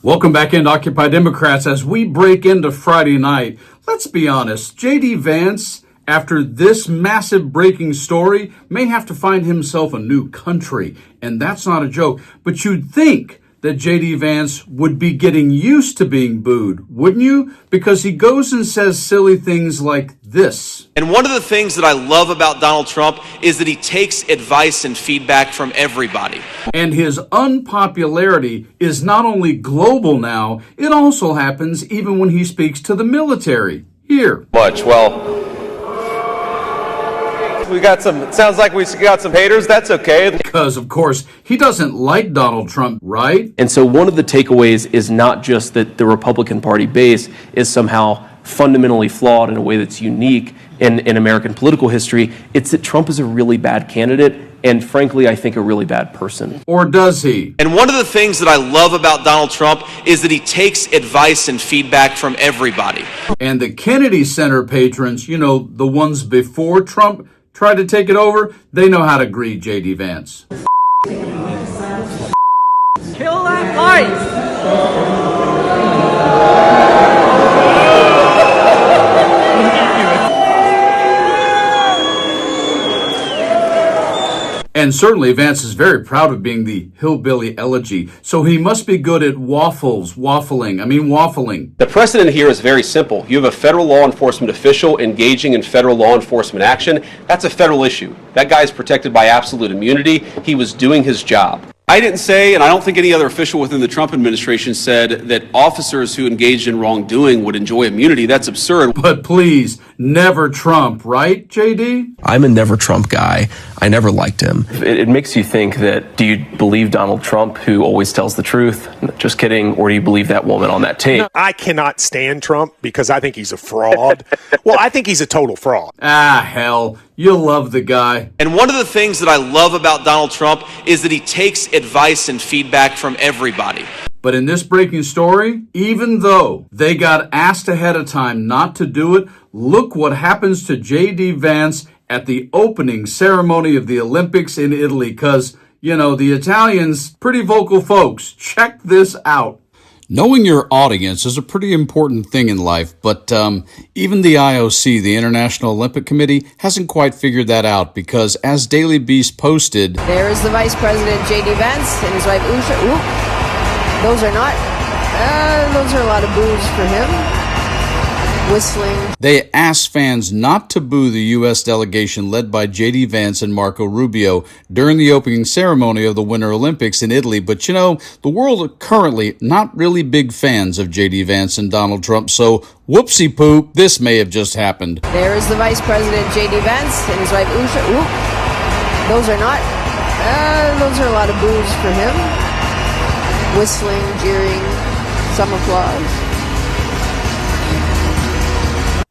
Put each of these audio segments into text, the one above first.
Welcome back into Occupy Democrats. As we break into Friday night, let's be honest, J.D. Vance, after this massive breaking story, may have to find himself a new country. And that's not a joke. But you'd think that J.D. Vance would be getting used to being booed, wouldn't you? Because he goes and says silly things like this. And one of the things that I love about Donald Trump is that he takes advice and feedback from everybody. And his unpopularity is not only global now, it also happens even when he speaks to the military. Here. Well, we got some, it sounds like we got some haters. That's okay. Because, of course, he doesn't like Donald Trump, right? And so one of the takeaways is not just that the Republican Party base is somehow fundamentally flawed in a way that's unique in American political history. It's that Trump is a really bad candidate and, frankly, I think a really bad person. Or does he? And one of the things that I love about Donald Trump is that he takes advice and feedback from everybody. And the Kennedy Center patrons, you know, the ones before Trump tried to take it over, they know how to greet J.D. Vance. Kill that light! And certainly Vance is very proud of being the hillbilly elegy, so he must be good at waffling. The precedent here is very simple. You have a federal law enforcement official engaging in federal law enforcement action. That's a federal issue. That guy is protected by absolute immunity. He was doing his job. I didn't say, and I don't think any other official within the Trump administration said, that officers who engaged in wrongdoing would enjoy immunity. That's absurd. But please, never Trump, right, JD? I'm a never Trump guy. I never liked him. It makes you think that, do you believe Donald Trump, who always tells the truth? Just kidding. Or do you believe that woman on that tape? I cannot stand Trump because I think he's a fraud. Well, I think he's a total fraud. Ah, hell. You'll love the guy. And one of the things that I love about Donald Trump is that he takes advice and feedback from everybody. But in this breaking story, even though they got asked ahead of time not to do it, look what happens to J.D. Vance at the opening ceremony of the Olympics in Italy. Because, you know, the Italians, pretty vocal folks. Check this out. Knowing your audience is a pretty important thing in life, but even the IOC, the International Olympic Committee, hasn't quite figured that out because, as Daily Beast posted, there is the Vice President J.D. Vance and his wife Usha. Ooh, those are a lot of boos for him. Whistling. They asked fans not to boo the U.S. delegation led by J.D. Vance and Marco Rubio during the opening ceremony of the Winter Olympics in Italy. But, you know, the world are currently not really big fans of J.D. Vance and Donald Trump, so whoopsie poop, this may have just happened. There is the Vice President J.D. Vance and his wife Usha. Ooh, those are a lot of boos for him. Whistling, jeering, some applause.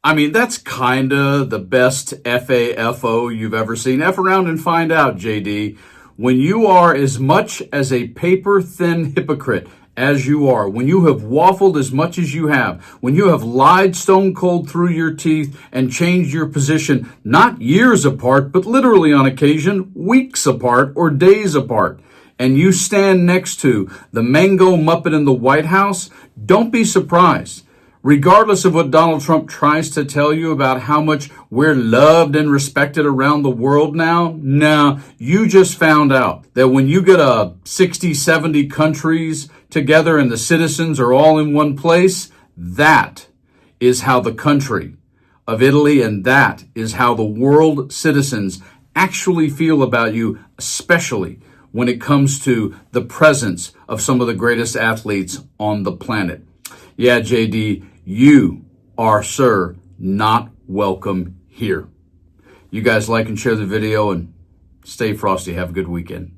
I mean, that's kinda the best FAFO you've ever seen. F around and find out, JD. When you are as much as a paper-thin hypocrite as you are, when you have waffled as much as you have, when you have lied stone cold through your teeth and changed your position, not years apart, but literally on occasion, weeks apart or days apart, and you stand next to the Mango Muppet in the White House, don't be surprised. Regardless of what Donald Trump tries to tell you about how much we're loved and respected around the world now, you just found out that when you get 60, 70 countries together and the citizens are all in one place, that is how the country of Italy and that is how the world citizens actually feel about you, especially when it comes to the presence of some of the greatest athletes on the planet. Yeah, JD, you are, sir, not welcome here. You guys like and share the video and stay frosty. Have a good weekend.